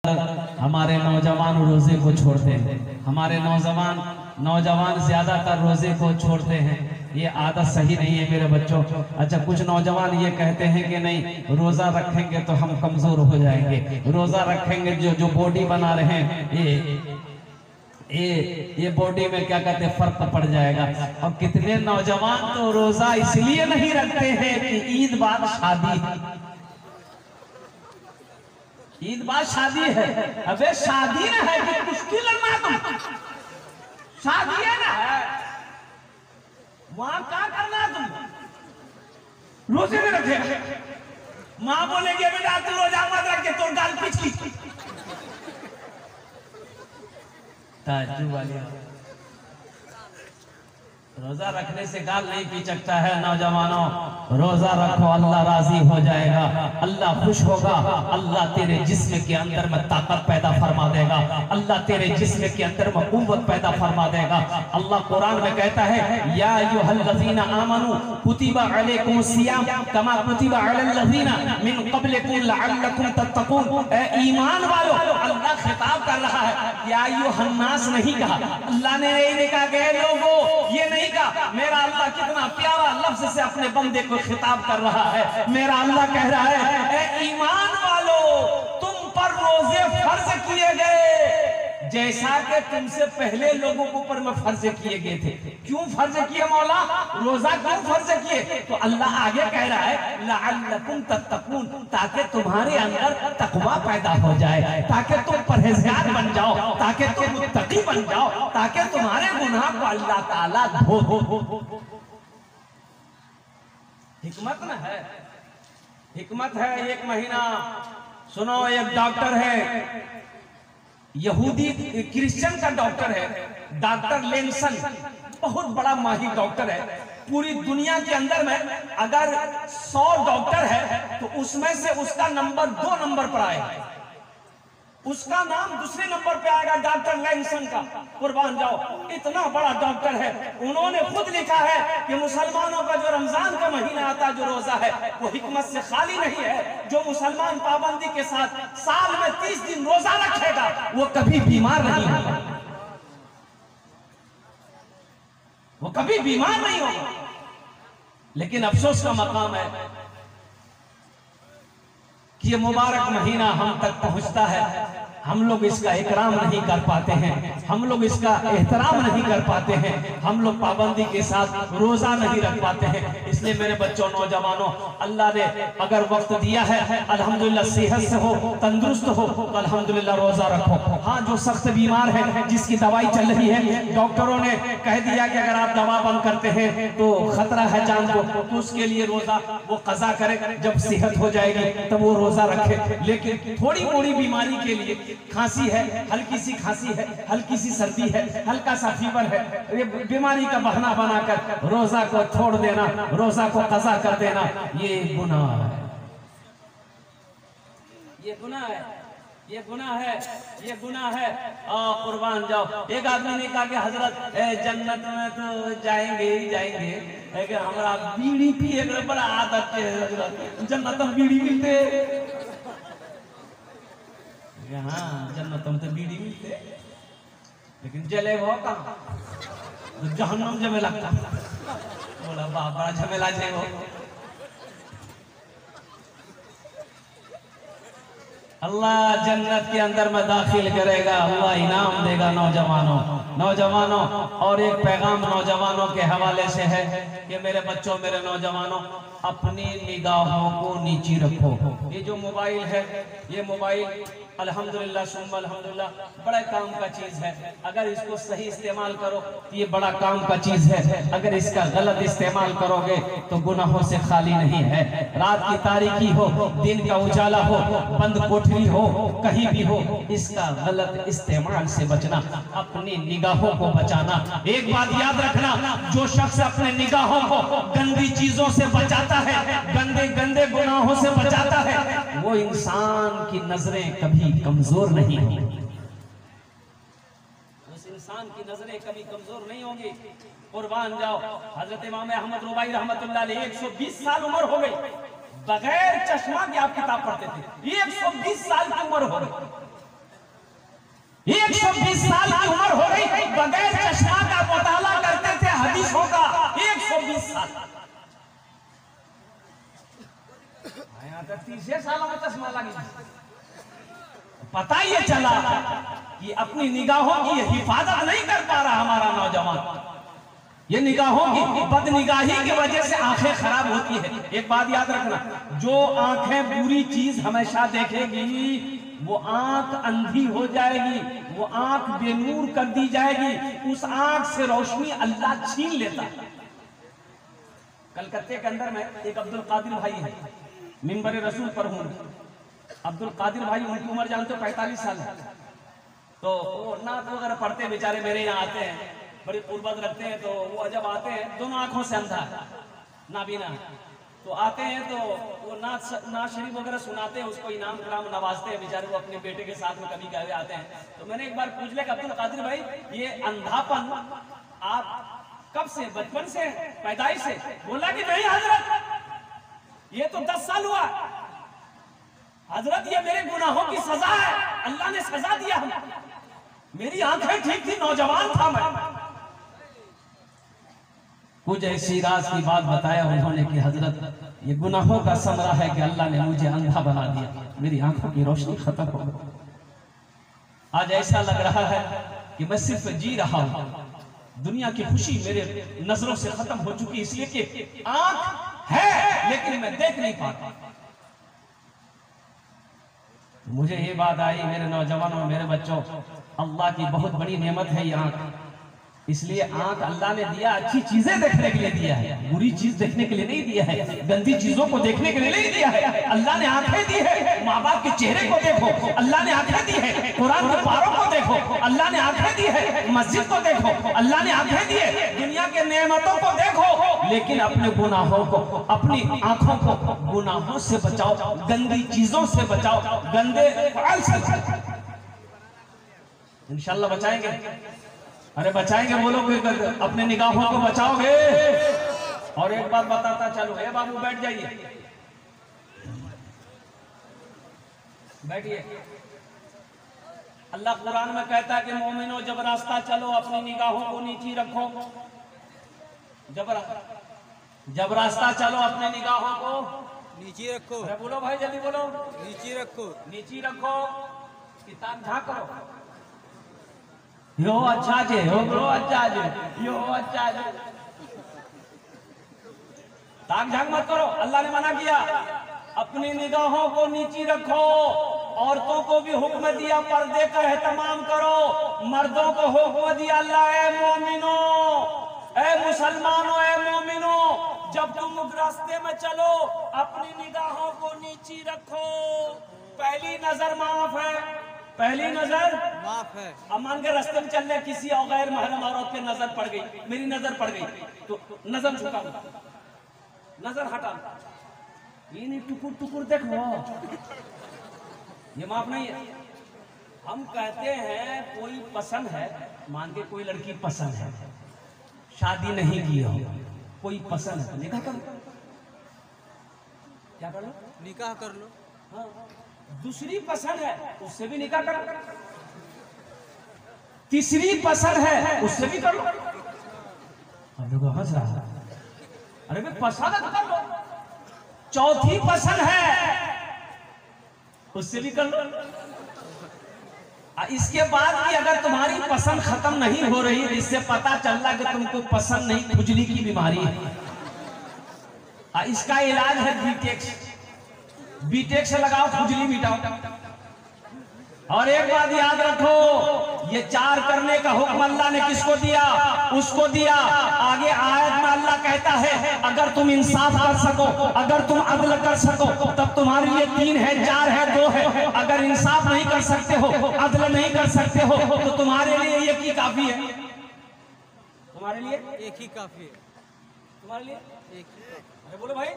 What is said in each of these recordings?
हमारे नौजवान रोजे को छोड़ते हैं, हमारे नौजवान ज्यादातर रोजे को छोड़ते हैं। ये आदत सही नहीं है मेरे बच्चों। अच्छा, कुछ नौजवान ये कहते हैं कि नहीं रोजा रखेंगे तो हम कमजोर हो जाएंगे, रोजा रखेंगे जो बॉडी बना रहे हैं ये बॉडी में क्या कहते हैं फर्क पड़ जाएगा। और कितने नौजवान तो रोजा इसलिए नहीं रखते हैं कि ईद बाद शादी, ईद बाद शादी है। अबे शादी ना है कि कुश्ती लड़ना, तुम शादी है ना है, वहां क्या करना है तुम? रोजे में रखे, मां बोलेगी बेटा तू रोजा मत रख के तो गाल पिचकी ताजू वाली। रोजा रखने से गाल नहीं पिचकता है। नौजवानों रोजा रखो, अल्लाह राजी हो जाएगा, अल्लाह खुश होगा, अल्लाह तेरे जिस्म के अंदर में ताकत पैदा फरमा देगा, अल्लाह तेरे जिस्म के अंदर में कुव्वत पैदा फरमा देगा। अल्लाह कुरान में कहता है या अय्युहल्लज़ीना आमनू कुतिबा अलैकुमुस सियाम कमा कुतिबा अलल्लज़ीना मिन क़ब्लिकुम लअल्लकुम तत्तक़ून। ए ईमान वालों, अल्लाह खिताब कर रहा है, या अय्युहन्नास नहीं कहा। अल्लाह ने नहीं कहा कि लोगों, ये नहीं कहा। मेरा अल्लाह कितना प्यारा लफ्ज से अपने बंदे को खिताब कर रहा है। मेरा अल्लाह कह रहा है ए ईमान वालों, तुम पर रोजे फर्ज किए गए जैसा कि तुमसे पहले लोगों के ऊपर में फर्ज किए गए थे। क्यों फर्ज किए मौला? रोजा क्यों फर्ज किए? तो अल्लाह आगे कह रहा है लअल्लकुम तत्तकून, ताकि तुम्हारे अंदर तकवा पैदा हो जाए, ताकि तुम परहेजगार बन जाओ, ताकि तुम मुत्तकी बन जाओ, ताकि तुम्हारे गुनाह को अल्लाह ताला धो। हिकमत ना है, हिकमत है। एक महीना सुनो, एक डॉक्टर है, यहूदी क्रिश्चियन का डॉक्टर है, डॉक्टर लेंसन, बहुत बड़ा माहिर डॉक्टर है। पूरी दुनिया के अंदर में अगर 100 डॉक्टर है तो उसमें से उसका नंबर 2 नंबर पर आएगा, उसका नाम दूसरे नंबर पे आएगा, डॉक्टर लेंसन का। कुर्बान जाओ, इतना बड़ा डॉक्टर है। उन्होंने खुद लिखा है कि मुसलमानों का जो रमजान का महीना आता है, जो रोजा है, वो हिकमत से खाली नहीं है। जो मुसलमान पाबंदी के साथ साल में 30 दिन रोजा रखेगा वो कभी बीमार नहीं होगा, वो कभी बीमार नहीं होगा। लेकिन अफसोस का मकाम है कि ये मुबारक महीना हम तक पहुंचता है, हम लोग इसका इकराम नहीं कर पाते हैं, हम लोग इसका एहतराम नहीं कर पाते हैं, हम लोग पाबंदी के साथ रोजा नहीं रख पाते हैं। इसलिए मेरे बच्चों, नौजवानों, अल्लाह ने अगर वक्त दिया है, अल्हम्दुलिल्लाह सेहत से हो, तंदुरुस्त हो तो अल्हम्दुलिल्लाह रोजा रखो। हाँ, जो सख्त बीमार है, जिसकी दवाई चल रही है, डॉक्टरों ने कह दिया कि अगर आप दवा बंद करते हैं तो खतरा है जान को, तो उसके लिए रोजा वो कज़ा करे, जब सेहत हो जाएगी तब वो रोजा रखे। लेकिन थोड़ी मोड़ी बीमारी के लिए, खांसी है, हल्की सी खांसी है, हल्की सी सर्दी है, हल्का सा फीवर है, ये बीमारी का बहाना बनाकर रोजा को छोड़ देना, रोजा को कज़ा कर देना, ये गुनाह है, ये गुनाह है, ये गुनाह है, ये गुनाह है। कुर्बान जाओ। एक आदमी ने कहा कि हजरत जन्नत में तो जाएंगे ही जाएंगे, लेकिन हमारा बीड़ी पिए बड़ा आदत है, जन्नत में बीड़ी मिलते। हाँ, जन्नत में तो बीड़ी मिलते, लेकिन जले वो कहाँ, तो जहन्नम जमे लगता। बोला वाह, बड़ा झमेला जे वो। अल्लाह जन्नत के अंदर में दाखिल करेगा, अल्लाह इनाम देगा नौजवानों। नौजवानों, और एक पैगाम नौजवानों के हवाले से है कि मेरे बच्चों, मेरे नौजवानों, अपनी निगाहों को नीची रखो। ये जो मोबाइल है, ये मोबाइल अल्हम्दुलिल्लाह सुम्मा अल्हम्दुलिल्लाह बड़ा काम का चीज है। अगर इसको सही इस्तेमाल करो तो ये बड़ा काम का चीज है। अगर इसका गलत इस्तेमाल करोगे तो गुनाहों से खाली नहीं है। रात की तारीकी हो, दिन का उजाला हो, बंद कोठरी हो, कहीं भी हो, इसका गलत इस्तेमाल से बचना, अपनी निगाहों को बचाना। एक बात याद रखना, जो शख्स अपने निगाहों को गंदी चीजों से बचाता है, गंदे गंदे गुनाहों से बचाता है, वो इंसान की नजरें कभी कमजोर नहीं होंगी, उस इंसान की नजरें कभी कमजोर नहीं होंगी। कुर्बान जाओ। हजरत इमाम अहमद रुबाई रहमतुल्लाह अलैह 120 साल उम्र हो गई, बगैर चश्मा के आप किताब पढ़ते थे। 120 साल की उम्र हो गई, 120 साल की उम्र हो गई, बगैर चश्मा का मुताला करते थे हदीसों का। 120 साल, यहाँ तक 30 सालों में चश्मा लगी। पता ये चला कि अपनी निगाहों की हिफाजत नहीं कर पा रहा हमारा नौजवान। ये निगाहों की बदनिगाही की वजह से आंखें खराब होती है। एक बात याद रखना, जो आंखें बुरी चीज हमेशा देखेगी वो आंख अंधी हो जाएगी, वो आंख बेनूर कर दी जाएगी, उस आंख से रोशनी अल्लाह छीन लेता है। कलकत्ते के अंदर में एक अब्दुल कादिर भाई है, मिंबर रसूल पर हूँ। अब्दुल कादिर भाई, उनकी उम्र जानते हो 45 साल है। तो वो नात वगैरह पढ़ते बेचारे मेरे यहाँ आते हैं, बड़ी कुर्बत रखते हैं। तो वो जब आते हैं, दोनों आंखों से अंधा नाबीना, तो आते हैं तो वो नात शरीफ वगैरह सुनाते हैं, उसको इनाम ग्राम नवाजते हैं बेचारे। वो अपने बेटे के साथ में कभी कभी आते हैं। तो मैंने एक बार पूछ लिया कि अब्दुल कादिर भाई, ये अंधापन आप कब से, बचपन से, पैदाइश से? बोला कि नहीं हजरत, ये तो 10 साल हुआ हजरत, ये मेरे गुनाहों की सजा है, अल्लाह ने सजा दिया हम। मेरी आंखें ठीक थी, नौजवान था मैं। कुछ ऐसी राज की बात बताया उन्होंने कि हजरत, ये गुनाहों का समरा है कि अल्लाह ने मुझे अंधा बना दिया, मेरी आंखों की रोशनी खत्म हो गई। आज ऐसा लग रहा है कि मैं सिर्फ जी रहा हूं, दुनिया की खुशी मेरे नजरों से खत्म हो चुकी, इसलिए कि आंख है लेकिन मैं देख नहीं पाता। मुझे ये बात आई, मेरे नौजवानों, मेरे बच्चों, अल्लाह की बहुत बड़ी नेमत है ये आंख। इसलिए आंख अल्लाह ने दिया अच्छी चीजें देखने के लिए दिया है, बुरी चीज देखने के लिए नहीं दिया है, गंदी चीजों को देखने के लिए नहीं दिया है। अल्लाह ने आंखें दी है, माँ बाप के चेहरे को देखो, अल्लाह ने आंखें दी है, कुरान के पारों को देखो, अल्लाह ने आंखें दी है, मस्जिद को देखो, अल्लाह ने आंखें दी है, दुनिया के नेमतों को देखो। लेकिन अपने गुनाहों को, अपनी आंखों को गुनाहों से बचाओ, गंदी चीजों से बचाओ, गंदे ख्याल से इंशाल्लाह बचाएंगे। अरे बचाएंगे, बोलो कोई, अपने निगाहों को बचाओगे। और एक बात बताता चलो, ए बाबू बैठ जाइए, बैठिए। अल्लाह कुरान में कहता है कि मोमिनो जब रास्ता चलो अपनी निगाहों को नीचे रखो। जब रास्ता चलो अपने निगाहों को नीचे रखो। अरे बोलो भाई, जल्दी बोलो। नीचे रखो, नीचे रखो, किताब झाँको। यो अच्छा जे, यो ब्रो अच्छा जे, यो अच्छा जे। ताक झांक मत करो, अल्लाह ने मना किया। अपनी निगाहों को नीची रखो। औरतों को भी हुक्म दिया पर्दे का एहतमाम करो, मर्दों को हुक्म दिया अल्लाह, ए मोमिनो, ए मुसलमानों, ए मोमिनो, जब तुम रास्ते में चलो अपनी निगाहों को नीची रखो। पहली नजर माफ है, पहली नजर माफ है। अब मान के रास्ते में चल रहे, किसी और गैर महरम औरत पे नजर पड़ गई, मेरी नजर पड़ गई, तो नजर झुका, नजर हटा, ये नहीं टुकुर टुकुर देखो, ये माफ नहीं है। हम कहते हैं कोई पसंद है, मान के कोई लड़की पसंद है, शादी नहीं की हो, कोई पसंद है, निकाह कर लो। क्या कर लो? निकाह कर लो। हाँ। दूसरी पसंद है, उससे भी निकाह कर लो। तीसरी पसंद है, उससे भी कर लो। अब देखो हंस रहा है, अरे भाई पसंद है तो कर लो। चौथी पसंद है, उससे भी कर लो। इसके बाद भी अगर तुम्हारी पसंद खत्म नहीं हो रही, इससे पता चल रहा कि तुमको पसंद नहीं, खुजली की बीमारी है। इसका इलाज है बीटेक्स, बीटेक्स लगाओ, खुजली मिटाओ। और एक बात याद रखो, ये 4 करने का हुक्म अल्लाह ने किसको दिया? उसको दिया। आगे आयत में अल्लाह कहता है अगर तुम इंसाफ कर सको, अगर तुम अदल कर सको, तब तुम्हारे लिए 3 है, 4 है, 2 है। अगर इंसाफ नहीं कर सकते हो, अदल नहीं कर सकते हो, तो तुम्हारे लिए एक ही काफी है। तुम्हारे लिए एक ही काफी है। तुम्हारे लिए एक ही काफी। अरे बोलो भाई,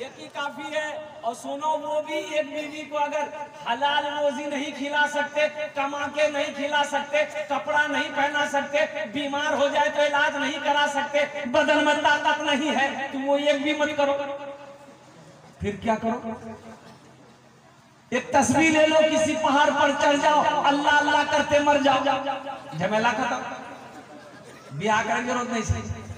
एक ही काफी है। और सुनो, वो भी एक बीवी को अगर हलाल रोजी नहीं खिला सकते, कमा के नहीं खिला सकते, कपड़ा नहीं पहना सकते, बीमार हो जाए तो इलाज नहीं करा सकते, बदन में ताकत नहीं है, तो वो एक भी मत करो। फिर क्या करो? एक तस्वीर ले लो, किसी पहाड़ पर चढ़ जाओ, अल्लाह अल्लाह करते मर जाओ, झमेला खत्म, ब्याह करने की जरूरत नहीं।